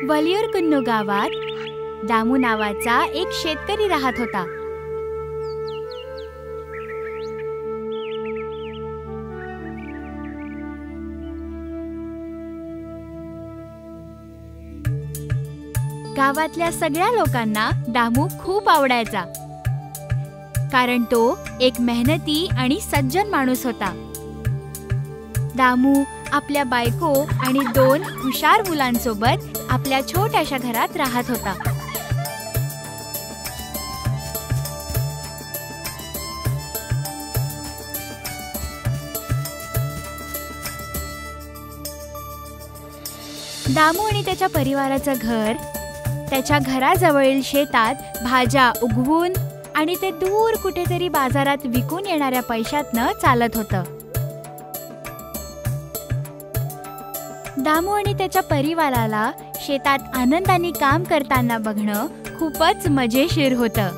वलियूरकुन्नू गावात दामू नावाचा एक शेतकरी राहत होता. गावातल्या सगळ्या लोकांना दामू खूप आवडायचा, कारण तो एक मेहनती आणि सज्जन माणूस होता. दामू आपल्या बायको आणि 2 हुशार मुलांसोबत आपल्या छोट्याशा घरात राहत होता. दामू आणि त्याच्या परिवाराचं घर त्याच्या घराजवळील शेतात भाज्या उगवून आणि ते दूर कुठेतरी बाजारात विकून येणाऱ्या पैशातनं चालत होतं. दामू आणि त्याच्या परिवाराला शेतात आनंदाने काम करताना बघणं खूपच मजेशीर होतं.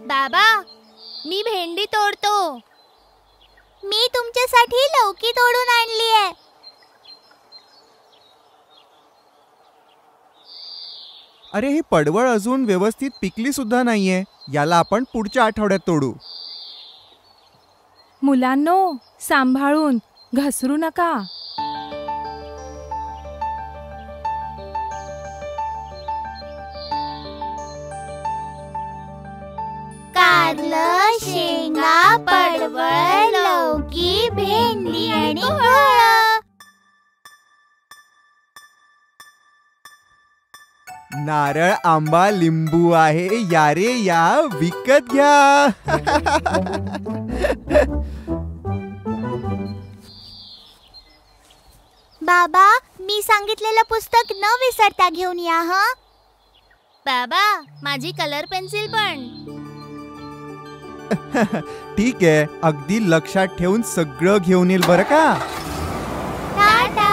बाबा, मी भेंडी तोडतो. मी तुमच्यासाठी लौकी तोडून आणली आहे. अरे, ही पडवळ अजून व्यवस्थित पिकली सुद्धा नाहीये. याला आपण पुढच्या आठवड्यात तोडू. मुलांनो, सांभाळून, घसरू नका. कारलं, शेंगा, पडवळ, लौकी, भेंडी आणि फळं. नारळ, आंबा, लिंबू आहे. या रे या, विकत घ्या. बाबा, मी सांगितलेलं पुस्तक न विसरता घेऊन या. हं बाबा, माझी कलर पेन्सिल पण. ठीक आहे, अगदी लक्षात ठेवून सगळं घेऊन येईल बरं का. टाटा.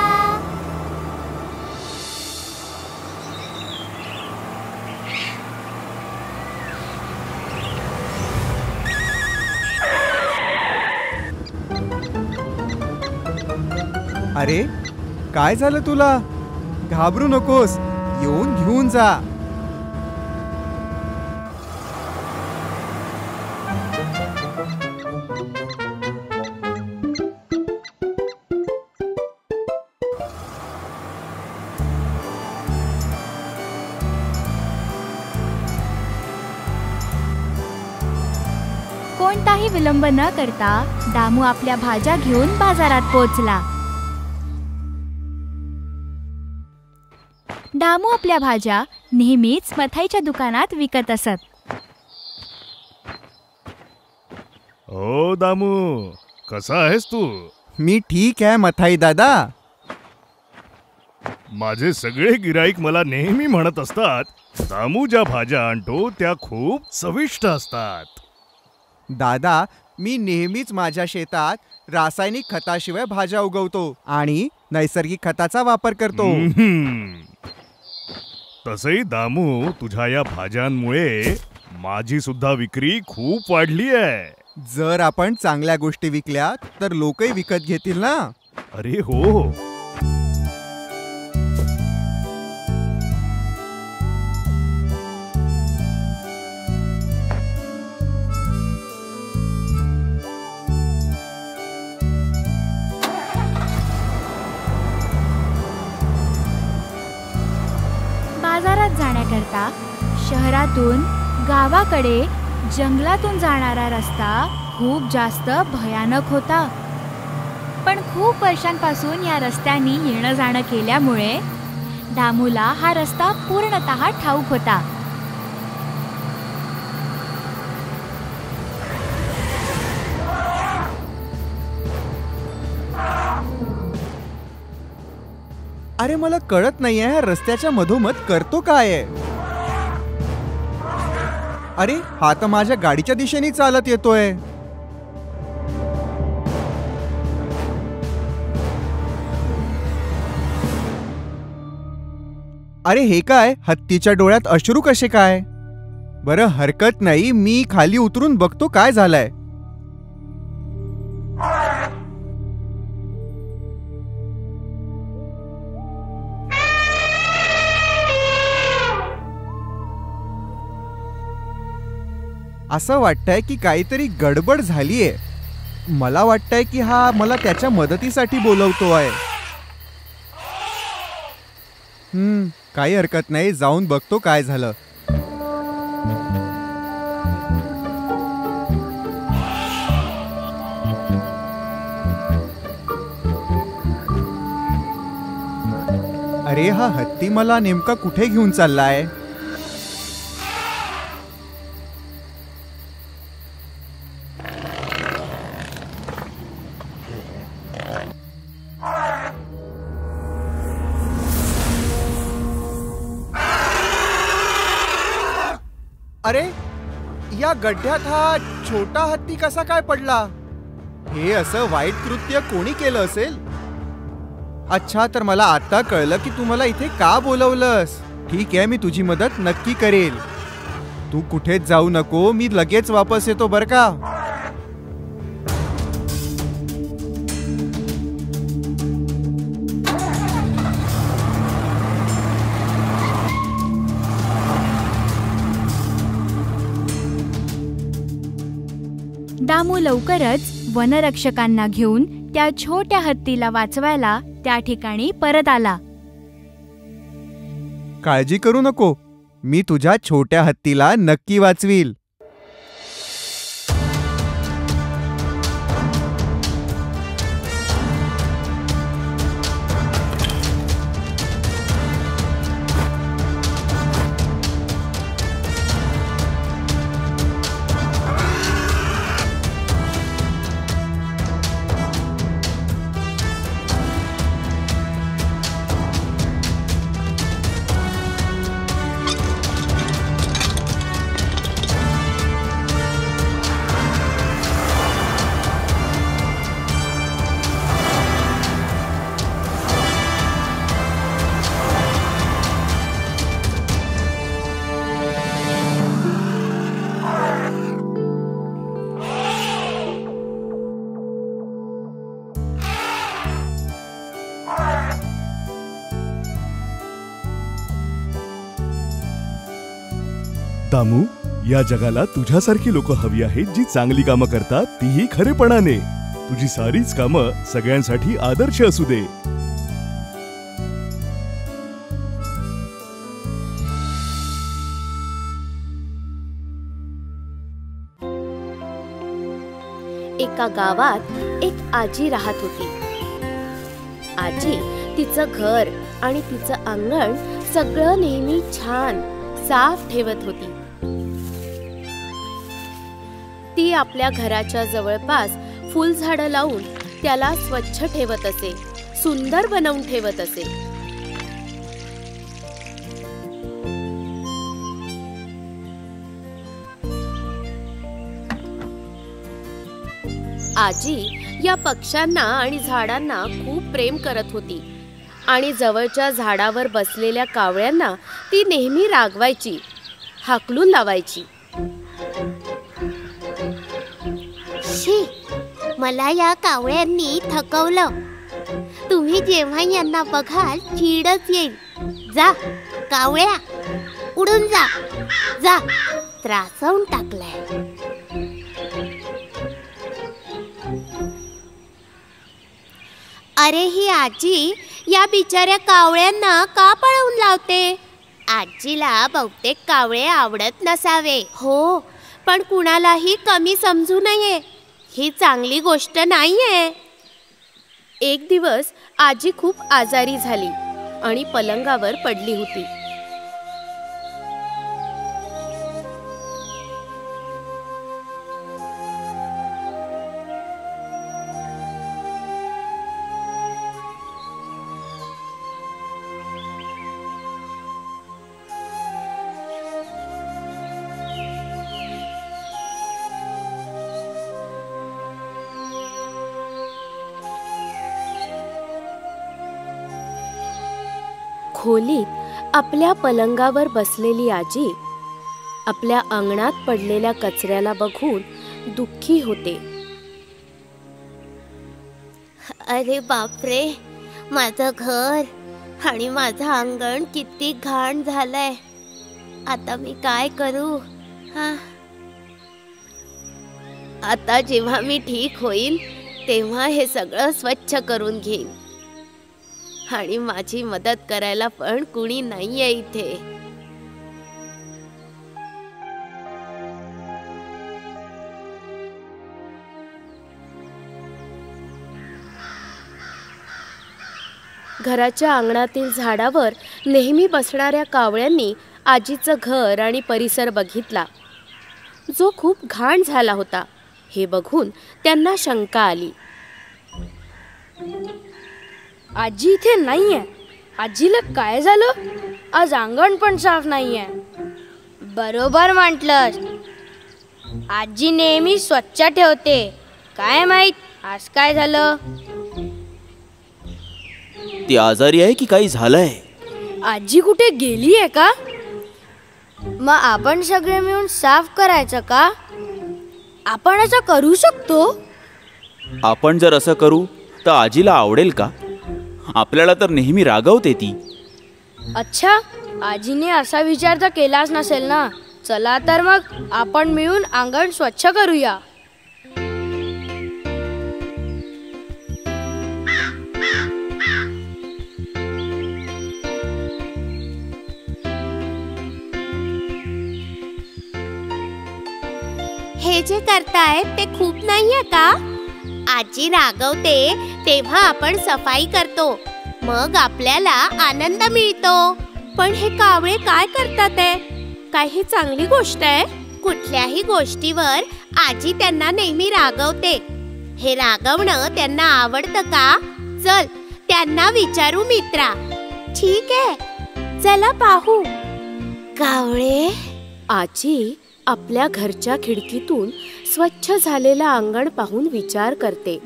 अरे, काय झालं तुला? घाबरू नकोस, येऊन घेऊन जा. कोणताही विलंब न करता दामू आपल्या भाज्या घेऊन बाजारात पोहोचला. दामू आपल्या भाज्या नेहमीच मथाईच्या दुकानात विकत असत. ओ दामू, कसा आहेस तू? मी ठीक आहे मथाई दादा. माझे सगळे गिराईक मला नेहमी म्हणत असतात, दामू ज्या भाज्या आणतो त्या खूप चविष्ट असतात. दादा, मी नेहमीच माझ्या शेतात रासायनिक खताशिवाय भाज्या उगवतो आणि नैसर्गिक खताचा वापर करतो. तसंही दामू, तुझ्या या भाज्यांमुळे माझी सुद्धा विक्री खूप वाढली आहे. जर आपण चांगल्या गोष्टी विकल्या तर लोकही विकत घेतील ना. अरे हो. बाजारात जाण्याकरता शहरातून गावाकडे जंगलातून जाणारा रस्ता खूप जास्त भयानक होता. पण खूप वर्षांपासून या रस्त्याने येणं जाणं केल्यामुळे दामूला हा रस्ता पूर्णतः ठाऊक होता. अरे, मला कळत नाहीये ह्या रस्त्याच्या मधोमध करतो काय आहे. अरे, हा तर माझ्या गाडीच्या दिशेने चालत येतोय. अरे, हे काय? हत्तीच्या डोळ्यात अश्रू कसे काय? बरं, हरकत नाही, मी खाली उतरून बघतो काय झालंय. असं वाटतंय की काहीतरी गडबड झालीये. मला वाटतंय की हा मला त्याच्या मदतीसाठी बोलवतोय. काही हरकत नाही, जाऊन बघतो काय झालं. अरे हा हत्ती मला नेमका कुठे घेऊन चाललाय? अरे या गड्ड्यात हा छोटा हत्ती कसा काय पडला? हे असं वाईट कृत्य कोणी केलं असेल? अच्छा, तर मला आता कळलं की तू मला इथे का बोलवलंस. ठीक आहे, मी तुझी मदत नक्की करेल. तू कुठेच जाऊ नको, मी लगेच वापस येतो बरं का. दामू लवकरच वनरक्षकांना घेऊन त्या छोट्या हत्तीला वाचवायला त्या ठिकाणी परत आला. काळजी करू नको, मी तुझ्या छोट्या हत्तीला नक्की वाचवील. दामू, या जगाला तुझ्यासारखी लोक हवी आहेत जी चांगली कामं करतात, तीही खरेपणाने. तुझी सारीच कामं सगळ्यांसाठी आदर्श असू दे. एका गावात एक आजी राहत होती. आजी तिचं घर आणि तिचं अंगण सगळं नेहमी छान साफ ठेवत होती. ती आपल्या घराच्या जवळपास फुलझाडं लावून त्याला स्वच्छ ठेवत असे, सुंदर बनवून ठेवत असे. आजी या पक्ष्यांना आणि झाडांना खूप प्रेम करत होती आणि जवळच्या झाडावर बसलेल्या कावळ्यांना ती नेहमी रागवायची, हाकलून लावायची. शी, मला या कावळ्यांनी थकवलं. तुम्ही जेव्हा यांना बघाल चिडच येईल. जा कावळ्या, उडून जा, जा, त्रासवून टाकलाय. अरे ही आजी या बिचाऱ्या कावळ्यांना का पळवून लावते? आजीला बहुतेक कावळे आवडत नसावे. हो, पण कुणालाही कमी समजू नये, ही चांगली गोष्ट नाहीये. एक दिवस आजी खूप आजारी झाली आणि पलंगावर पडली होती. खोलीत आपल्या पलंगावर बसलेली आजी आपल्या अंगणात पडलेल्या कचऱ्याला बघून दुःखी होते. अरे बापरे, माझं घर आणि माझं अंगण किती घाण झालंय. आता मी काय करू? आता जेव्हा मी ठीक होईन तेव्हा हे सगळं स्वच्छ करून घेईन. आणि माझी मदत करायला पण कुणी नाहीये इथे. घराच्या अंगणातील झाडावर नेहमी बसणाऱ्या कावळ्यांनी आजीचं घर आणि परिसर बघितला, जो खूप घाण झाला होता. हे बघून त्यांना शंका आली. आजी इथे नाहीये. आजीला काय झालं? आज अंगण पण साफ नाहीये. बरोबर म्हटलंस. आजी नेहमी स्वच्छ ठेवते. काय माहित आज काय झालं? ती आजारी आहे की काही झालंय? आजी कुठे गेली आहे का? मग आपण सगळे मिळून साफ करायचं का? आपण असं करू शकतो? आपण जर असं करू तर आजीला आवडेल का? आपल्याला तर नेहमी रागवते ती. अच्छा, आजीने असा विचार तर केलाच नसेल ना. चला तर मग आपण मिळून अंगण स्वच्छ करूया. हे जे करताय ते खूप नाहीये का? आजी रागवते तेव्हा आपण सफाई करतो, मग आपल्याला आनंद मिळतो. पण हे कावळे काय करतात आहे? काही चांगली गोष्ट आहे? कुठल्याही गोष्टीवर आजी त्यांना नेहमी रागवते. हे रागवणं त्यांना आवडतं का? चल त्यांना विचारू मित्रा. ठीक आहे, चला पाहू. कावळे. आजी आपल्या घरच्या खिडकीतून स्वच्छ झालेलं अंगण पाहून विचार करते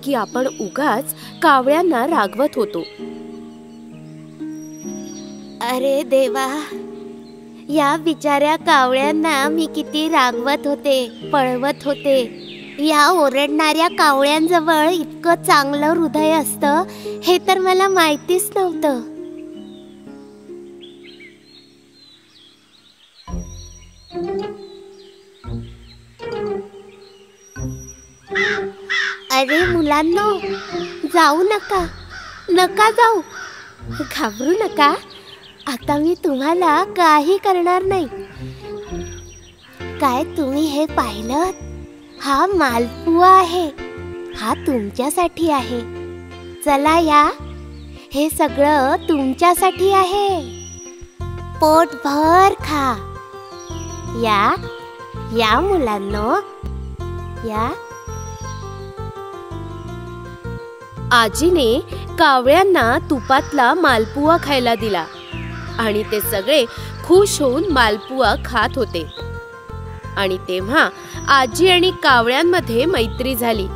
की आपण उगाच कावळ्यांना रागवत होतो. अरे देवा, या बिचाऱ्या कावळ्यांना मी किती रागवत होते, पळवत होते. या ओरडणाऱ्या कावळ्यांजवळ इतकं चांगलं हृदय असतं हे तर मला माहितीच नव्हतं. अरे मुलांनो, जाऊ नका, नका जाऊ. घाबरू नका. आता मी तुम्हाला काही करणार नाही. काय तुम्ही हे पाहिलं? हा मालपुआ आहे. हा तुमच्यासाठी आहे. चला या, हे सगळं तुमच्यासाठी आहे. पोटभर खा. या या मुलांनो, या. आजीने कावळ्यांना तुपातला मालपुआ खायला दिला आणि ते सगळे खुश होऊन मालपुआ खात होते. आणि तेव्हा आजी आणि कावळ्यांमध्ये मैत्री झाली.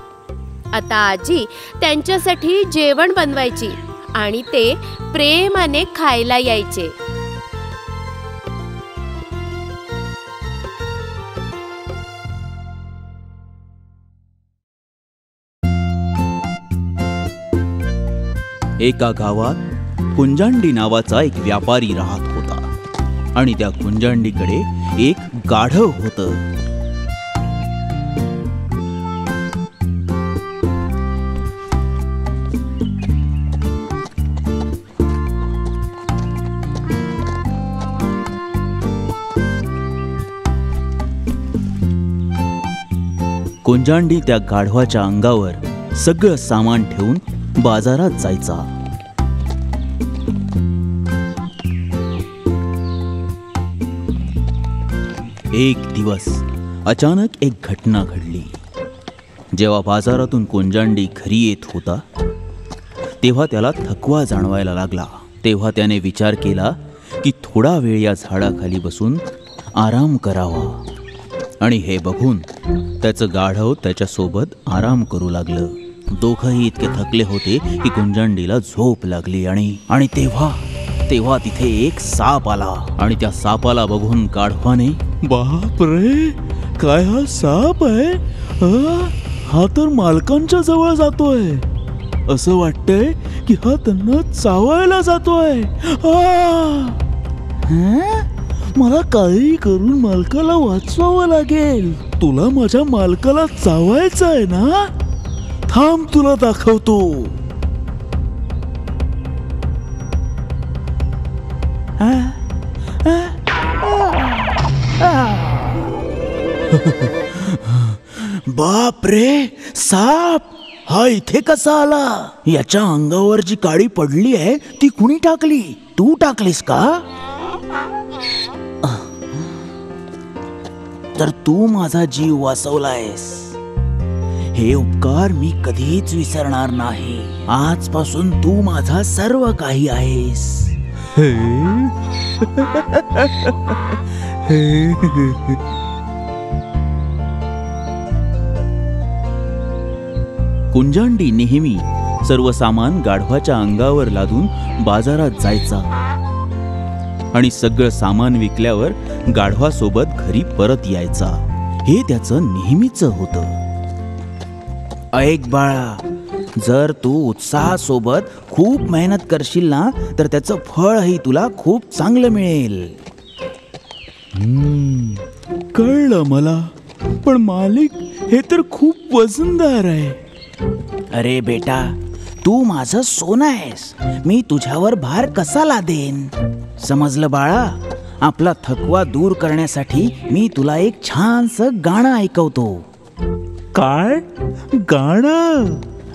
आता आजी त्यांच्यासाठी जेवण बनवायची आणि ते प्रेमाने खायला यायचे. एका गावात कुंजांडी नावाचा एक व्यापारी राहत होता आणि त्या कुंजांडीकडे एक गाढव होतं. कुंजांडी त्या गाढवाच्या अंगावर सगळं सामान ठेवून बाजारात जायचा. एक दिवस अचानक एक घटना घडली. जेव्हा बाजारातून कुंजांडी घरी येत होता तेव्हा त्याला थकवा जाणवायला लागला. तेव्हा त्याने विचार केला की थोडा वेळ या झाडाखाली बसून आराम करावा. आणि हे बघून त्याचं गाढव त्याच्यासोबत आराम करू लागलं. दोघंही इतके थकले होते की कुंजांडीला झोप लागली. आणि तेव्हा तिथे एक साप आला आणि त्या सापाला बघून गाढवाने, बाप रे, काय हा साप आहे? हा तर मालकांच्या जवळ जातोय. असं वाटतंय की हा त्यांना चावायला जातोय. मला काही करून मालकाला वाचवावं लागेल. तुला माझ्या मालकाला चावायचं आहे ना? थांब, तुला दाखवतो. बाप रे, साप! हा इथे कसा आला? याच्या अंगावर जी काळी पडली आहे ती कुणी टाकली? तू टाकलीस का? तर तू माझा जीव वाचवलायस. हे उपकार मी कधीच विसरणार नाही. आजपासून तू माझा सर्व काही आहेस. कुंजांडी नेहमी सर्व सामान गाढवाच्या अंगावर लादून बाजारात जायचा आणि सगळं सामान विकल्यावर गाढवासोबत घरी परत यायचा. हे त्याचं नेहमीच होतं. ऐक बाळा, जर तू उत्साहासोबत खूप मेहनत करशील ना तर त्याचं फळही तुला खूप चांगलं मिळेल. कळलं मला, पण मालिक हे तर खूप वजनदार आहे. अरे बेटा, तू माझं सोनं आहेस. मी तुझ्यावर भार कसा लादेन? समजलं बाळा? आपला थकवा दूर करण्यासाठी मी तुला एक छानसं गाणं ऐकवतो. काय गाणं?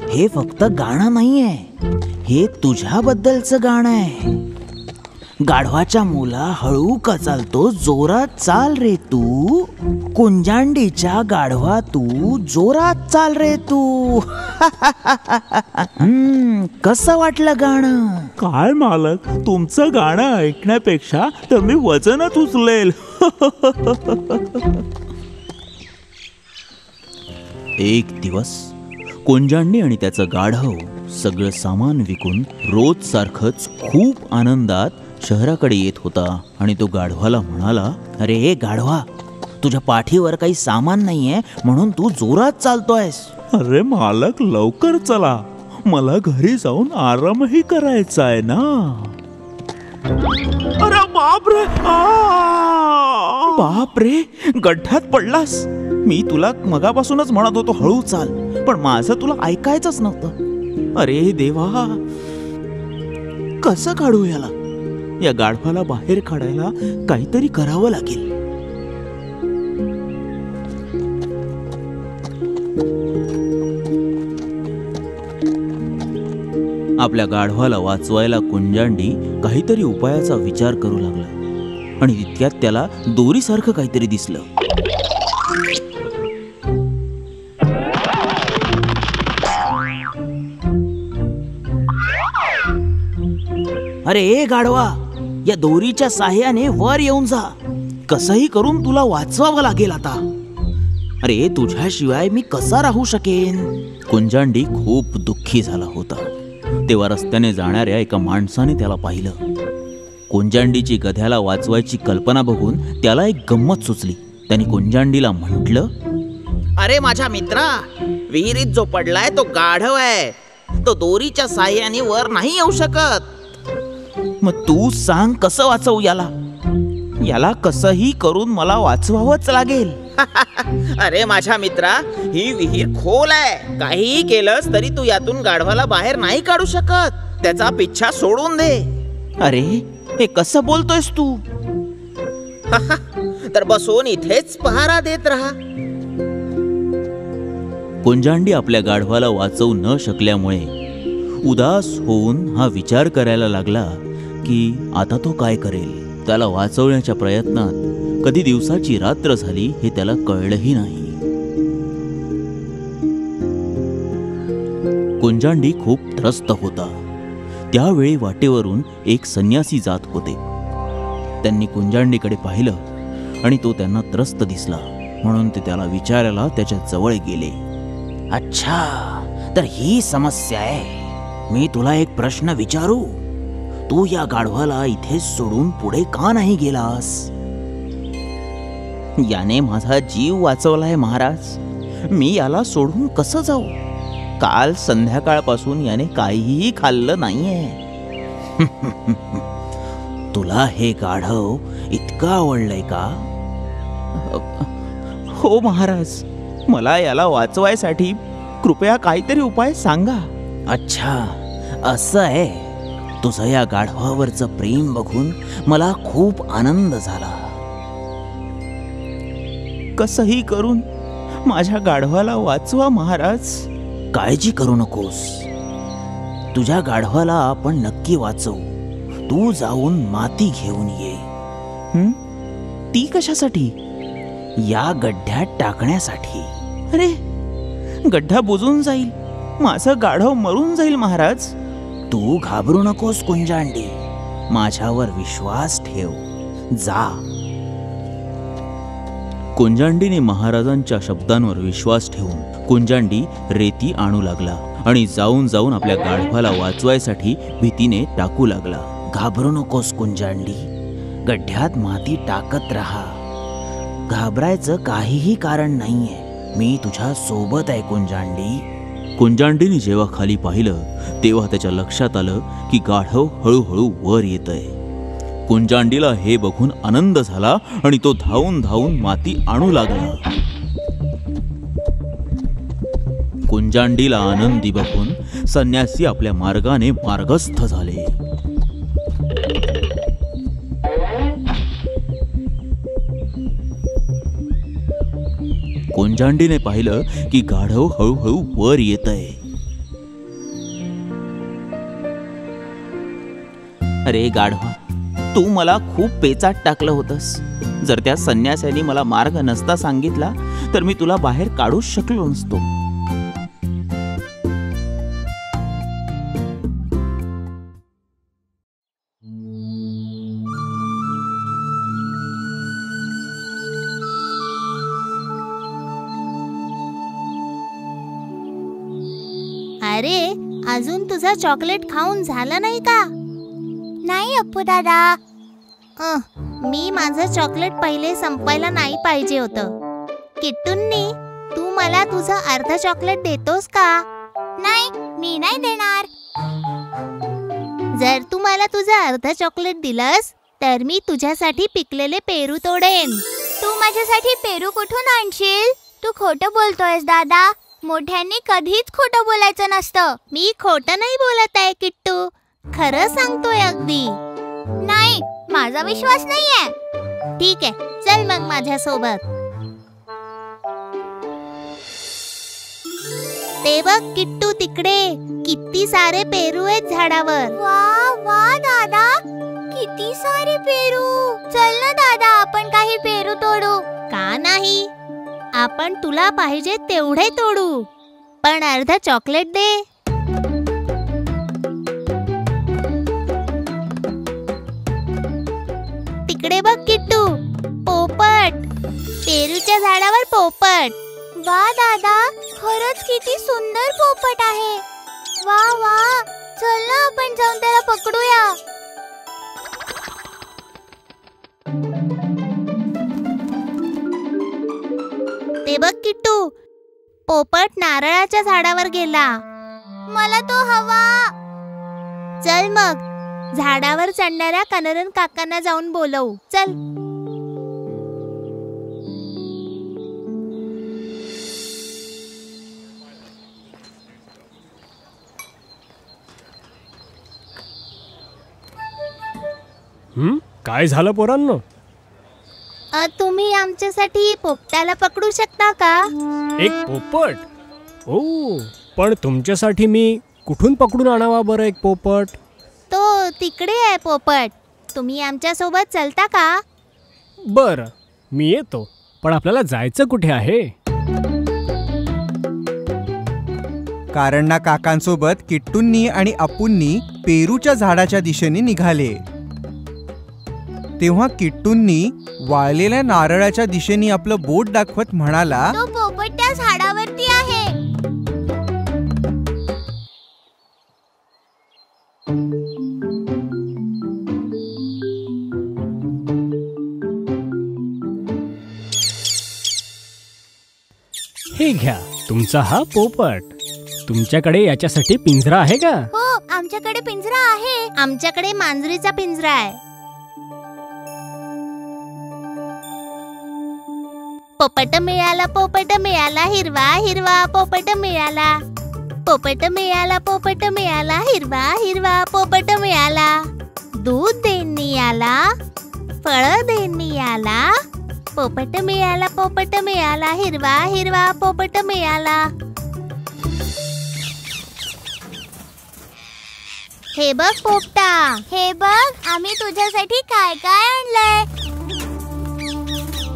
हे फक्त गाणं नाहीये, हे तुझ्याबद्दलचं गाणं आहे. गाढवाच्या मुला हळू का चालतो, जोरात चाल रे तू. कुंजांडीच्या गाढवा तू, जोरात चाल रे तू. कसं वाटलं गाणं? काय मालक, तुमचं गाणं ऐकण्यापेक्षा तर मी वजनच उचलेल. एक दिवस कुंजांडी आणि त्याचं गाढव सगळं सामान विकून रोज सारखंच खूप आनंदात शहराकडे येत होता. आणि तो गाढवाला म्हणाला, अरे हे गाढवा, तुझ्या पाठीवर काही सामान नाहीये म्हणून तू जोरात चालतोयस. अरे मालक, लवकर चला, मला घरी जाऊन आरामही करायचा आहे ना. अरे बापरे, बापरे, गड्ड्यात पडलास. मी तुला मगापासूनच म्हणत होतो हळू चाल, पण माझं तुला ऐकायचंच नव्हतं. अरे देवा, कसं काढू याला? या गाढवाला बाहेर काढायला काहीतरी करावं लागेल. आपल्या गाढवाला वाचवायला कुंजांडी काहीतरी उपायाचा विचार करू लागला आणि तितक्यात त्याला दोरीसारखं काहीतरी दिसलं. अरे ए गाढवा, या दोरीच्या साह्याने वर येऊन जा. कसंही करून तुला वाचवावं लागेल आता. अरे तुझ्याशिवाय मी कसा राहू शकेन? कुंजांडी खूप दुःखी झाला होता. तेव्हा रस्त्याने जाणाऱ्या एका माणसाने त्याला पाहिलं. कुंजांडीची गध्याला वाचवायची कल्पना बघून त्याला एक गंमत सुचली. त्याने कुंजांडीला म्हटलं, अरे माझ्या मित्रा, विहिरीत जो पडलाय तो गाढव आहे. तो दोरीच्या साह्याने वर नाही येऊ शकत. मग तू सांग कसं वाचवू याला? याला कसंही करून मला वाचवावंच लागेल. अरे माझ्या मित्रा, ही विहीर खोल आहे. काहीही केलंस तरी तू यातून गाढवाला बाहेर नाही काढू शकत. त्याचा पिच्छा सोडून दे. अरे हे कसं बोलतोयस तू? तर बसून इथेच पहारा देत राहा. कुंजांडी आपल्या गाढवाला वाचवू न शकल्यामुळे उदास होऊन हा विचार करायला लागला की आता तो काय करेल. त्याला वाचवण्याच्या प्रयत्नात कधी दिवसाची रात्र झाली हे त्याला कळलंही नाही. कुंजांडी खूप त्रस्त होता. त्यावेळी वाटेवरून एक संन्यासी जात होते. त्यांनी कुंजांडीकडे पाहिलं आणि तो त्यांना त्रस्त दिसला म्हणून ते त्याला विचारायला त्याच्या जवळ गेले. अच्छा, तर ही समस्या आहे. मी तुला एक प्रश्न विचारू? तू या गाढवाला इथे सोडून पुढे का नाही गेलास? याने माझा जीव वाचवलाय महाराज. मी याला सोडून कसं जाऊ? काल संध्याकाळपासून याने काहीही खाल्लं नाहीये. तुला हे गाढव इतकं आवडलंय का? हो महाराज, मला याला वाचवायसाठी कृपया काहीतरी उपाय सांगा. अच्छा, असं आहे. तुझं या गाढवावरचं प्रेम बघून मला खूप आनंद झाला. कसंही करून माझ्या गाढवाला वाचवा महाराज. काळजी करू नकोस, तुझ्या गाढवाला आपण नक्की वाचवू. तू जाऊन माती घेऊन ये. ती कशासाठी? या गड्ड्यात टाकण्यासाठी. अरे, गड्डा बुजून जाईल, माझं गाढव मरून जाईल महाराज. तू घाबरू नकोस कुंजांडी, माझ्यावर विश्वास ठेव. जा. कुंजांडीने महाराजांच्या शब्दांवर विश्वास ठेवून कुंजांडी रेती आणू लागला आणि जाऊन जाऊन आपल्या गाढवाला वाचवायसाठी भीतीने टाकू लागला. घाबरू नकोस कुंजांडी, गड्ड्यात माती टाकत राहा. घाबरायचं काहीही कारण नाहीये. मी तुझ्या सोबत आहे कुंजांडी. कुंजांडीने जेव्हा खाली पाहिलं तेव्हा त्याच्या लक्षात आलं की गाढव हळूहळू वर येतंय. कुंजांडीला हे बघून आनंद झाला आणि तो धावून धावून माती आणू लागला. कुंजांडीला आनंदी बघून संन्यासी आपल्या मार्गाने मार्गस्थ झाले. कुंजांडीने पाहिलं की गाढव हळूहळू वर येतंय. अरे गाढवा, तू मला खूप पेचात टाकलं होतंस. जर त्या संन्यासाने मला मार्ग नसता सांगितला तर मी तुला बाहेर काढूच शकलो नसतो. अरे, अजून तुझा चॉकलेट खाऊन झालं नाही का? नाही अप्पू दादा, मी माझं चॉकलेट पहिले संपायला नाही पाहिजे होतं. किट्टूंनी, तू मला तुझं अर्ध चॉकलेट देतोस का? नाही, मी नाही देणार. जर तू मला तुझं अर्ध चॉकलेट दिलंस तर मी तुझ्यासाठी पिकलेले पेरू तोडेन. तू माझ्यासाठी पेरू कुठून आणशील? तू खोटं बोलतोयस दादा. मोठ्यांनी कधीच खोटं बोलायचं नसतं. मी खोटं नाही बोलत आहे किट्टू, खरं सांगतोय अगदी. नाही, माझा विश्वास नाहीये. ठीक आहे, चल मग माझ्यासोबत. ते बघ किट्टू, तिकडे किती सारे पेरू आहेत झाडावर. वा वा दादा, किती सारे पेरू. चल ना दादा, आपण काही पेरू तोडू. का नाही, आपण तुला पाहिजे तेवढे तोडू, पण अर्ध चॉकलेट दे. तिकडे बघ किट्टू, पोपट. पेरूच्या झाडावर पोपट. वा दादा, खरंच किती सुंदर पोपट आहे. वा वा, चल ना आपण जाऊन त्याला पकडूया. ते बघ किट्टू, पोपट नारळाच्या झाडावर गेला. मला तो हवा. चल मग झाडावर चढणाऱ्या कनरन काकांना जाऊन बोलवू. चल. काय झालं पोरांनो? तुम्ही आमच्यासाठी पोपटाला पकडू शकता का? एक पोपट? ओ, पण तुमच्यासाठी मी कुठून पकडून आणावा बरं एक पोपट? तो तिकडे आहे पोपट. तुम्ही आमच्या सोबत चलता का? बरं, मी येतो. पण आपल्याला जायचं कुठे आहे? कारणा काकांसोबत किट्टूंनी आणि अप्पूंनी पेरूच्या झाडाच्या दिशेने निघाले. तेव्हा किट्टूंनी वाळलेल्या नारळाच्या दिशेने आपलं बोट दाखवत म्हणाला, तो पोपट त्या झाडावरती आहे. हे घ्या तुमचा हा पोपट. तुमच्याकडे याच्यासाठी पिंजरा आहे का? हो, आमच्याकडे पिंजरा आहे. आमच्याकडे मांजरीचा पिंजरा आहे. पोपट मिळाला हिरवा हिरवा पोपट मिळाला. पोपट मिळाला हिरवा हिरवा पोपट मिळाला. दूध देणी आला, फळ देणी आला. पोपट मिळाला हिरवा हिरवा पोपट मिळाला. हे बघ पोपटा, हे बघ आम्ही तुझ्यासाठी काय काय आणलंय.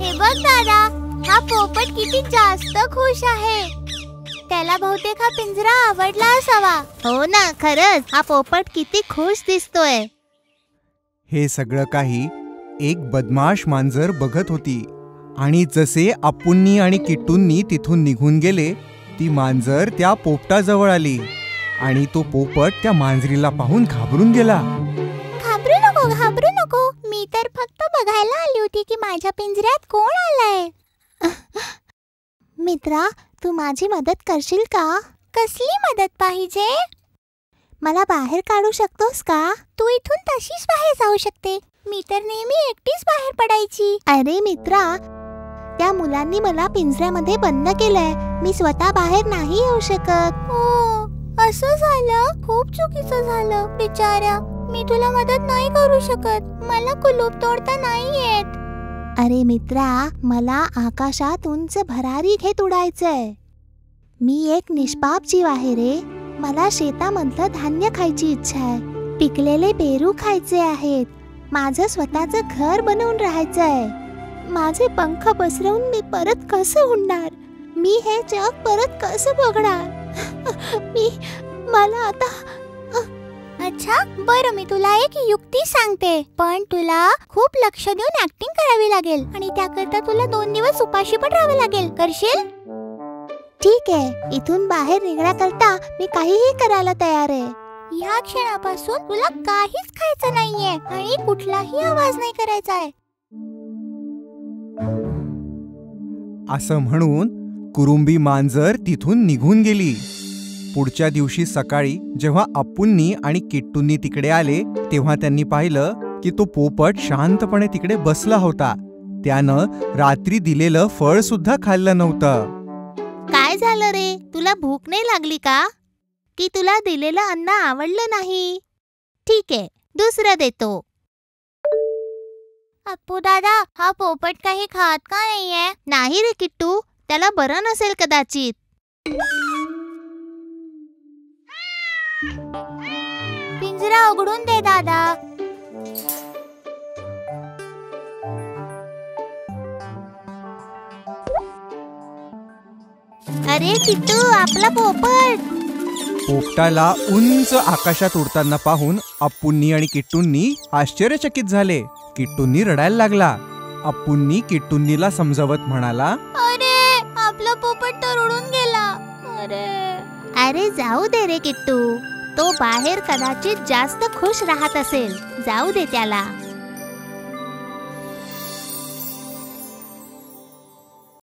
हे बघ दादा, हा पोपट किती जास्त खुश आहे. त्याला बहुतेक हा पिंजरा आवडला असावा. हो ना, खरंच हा पोपट किती खुश दिसतोय. हे सगळं काही एक बदमाश मांजर बघत होती आणि जसे अप्पूंनी आणि किट्टूंनी तिथून निघून गेले, ती मांजर त्या पोपटाजवळ आली आणि तो पोपट त्या मांजरीला पाहून घाबरून गेला. घाबरू नको, मी तर फक्त बघायला आली होती की माझ्या पिंजऱ्यात कोण आलाय. मित्रा, तू माझी मदत करशील का? कसली मदत पाहिजे? मला बाहेर काढू शकतोस का? तू इथून तशीच बाहेर जाऊ शकते. मी तर नेहमी एकटीच बाहेर पडायची. अरे मित्रा, त्या मुलांनी मला पिंजऱ्यामध्ये बंद केलंय. मी स्वतः बाहेर नाही येऊ शकत. हो, असं झालं. खूप चुकीचं झालं बिचाऱ्या. मी तुला मदत नाही करू शकत. मला कुलूप तोडता नाही येत. अरे मित्रा, मला आकाशात उंच भरारी घेत उडायचंय. मी एक निष्पाप जीव आहे रे. मला शेतामधलं धान्य खायची इच्छा आहे. पिकलेले पेरू खायचे आहेत. माझं स्वतःचं घर बनवून राहायचंय. माझे पंख पसरवून मी परत कसं उडणार? मी हे जग परत कसं बघणार? मला आता अच्छा, बरं, मी तुला एक युक्ती सांगते. पण तुला खूप लक्ष देऊन ऍक्टिंग करावी लागेल आणि त्याकरता तुला 2 दिवस उपाशी पण राहावे लागेल. करशील? ठीक आहे. इथून बाहेर निघण्याकरता मी काहीही करायला तयार आहे. ह्या क्षणापासून तुला काहीच खायचं नाहीये आणि कुठलाही आवाज नाही करायचा आहे. असं म्हणून कुरुंबी मांजर तिथून निघून गेली. पुढच्या दिवशी सकाळी जेव्हा अप्पूंनी आणि किट्टूंनी तिकडे आले, तेव्हा त्यांनी पाहिलं की तो पोपट शांतपणे तिकडे बसला होता. त्यानं रात्री दिलेलं फळ सुद्धा खाल्लं नव्हतं. काय झालं रे? तुला भूक नाही लागली का? की तुला दिलेलं अन्न आवडलं नाही? ठीक आहे, दुसरं देतो. अप्पू दादा, हा पोपट काही खात का नाहीये? नाही रे किट्टू, त्याला बरं नसेल कदाचित. पिंजरा उघडून दे दादा. अरे किट्टू, आपला पोपट. पोपटाला उंच आकाशात उडताना पाहून अप्पूंनी आणि किट्टूंनी आश्चर्यचकित झाले. किट्टूंनी रडायला लागला. अप्पूंनी किट्टूंनीला समजावत म्हणाला, अरे आपला पोपट तर उडून गेला. अरे जाऊ दे रे किट्टू, तो बाहेर कदाचित जास्त खुश राहत असेल. जाऊ दे त्याला.